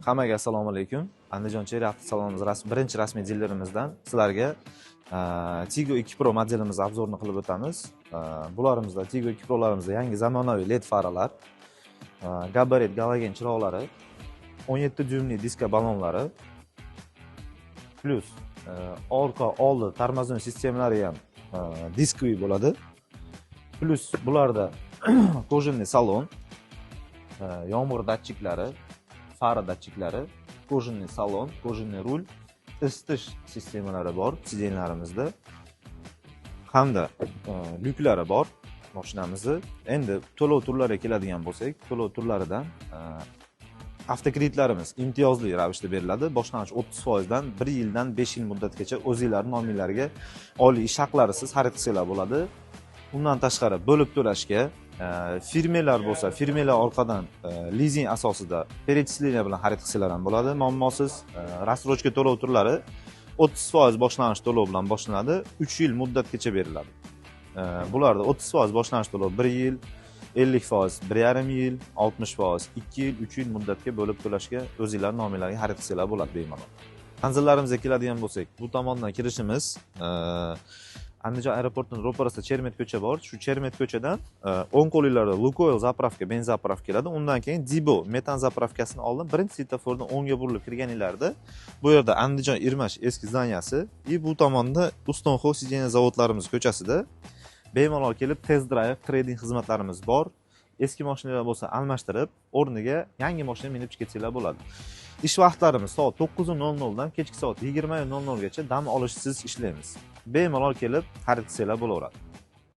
Hammaga assalomu alaykum. Andijon Cherry avtosalonimiz birinchi rasmiy dilerimizdan sizlarga Tigo 2 Pro modelimiz obzorini qilib o'tamiz. Bularımızda Tigo 2 Pro'larimizda yangi zamonaviy LED faralar, gabarit galogen chiroqlari, 17 dyumli diska balonlari, plus orqa oldi tormozyon sistemalari ham diskoviy bo'ladi. Plus bularda kojinli salon, yomg'ir datchiklari, fara datchiklari, kojinli salon, kojinli rul, isitish sistemalari bor sidenlarimizda. Hamda lyuklari bor mashinamizni. Endi to'lov turlariga keladigan bo'lsak, to'lov turlaridan avtokreditlarimiz imtiyozli ravishda beriladi. Boshlang'ich 30% dan 1 yildan 5 yil muddatgacha o'zingizlarning nomingizlarga oliy ish haqlarisiz xarid qilsanglar bo'ladi. Undan tashqari bo'lib to'lashga firmalar bo'lsa, firmalar orqadan lizing asosida перечисление bilan xarid qilsanglar ham bo'ladi. Muammosiz рассрочка to'lov turlari 30% boshlang'ich to'lov bilan boshlanadi, 3 yil muddatgacha beriladi. Bularda 30% boshlang'ich to'lov 1 yil, 50% 1,5 yil, 60% 2 yil, 3 yil muddatga bo'lib to'lashga o'zingizlar nomingizlarga xarid qilsanglar bo'ladi bemalol. Manzillarimizga keladigan bo'lsak, bu tomondan kirishimiz Andijon aeroportining ro'parasida Chermet ko'cha bor. Shu Chermet ko'chadan o'ng qo'linglarda Lukoil zapravka, benzapravka keladi. Undan keyin Dibo metan zapravkasini oldin birinchi svetofordan o'ngga burilib kirganinglarda bu yerda Andijon Irmash eski zdaniyasi, bu tomonda Ustonxo sideniya zavodlarimiz ko'chasida bemalol kelib test drive trading xizmatlarimiz bor. Eski mashinalar bo'lsa almashtirib, o'rniga yangi mashina minib chiqarsanglar bo'ladi. Ish vaqtlarimiz soat 9:00 dan kechki soat 20:00 gacha dam olishsiz ishlaymiz. Bemalol kelib xarid qilsanglar bo'laveradi.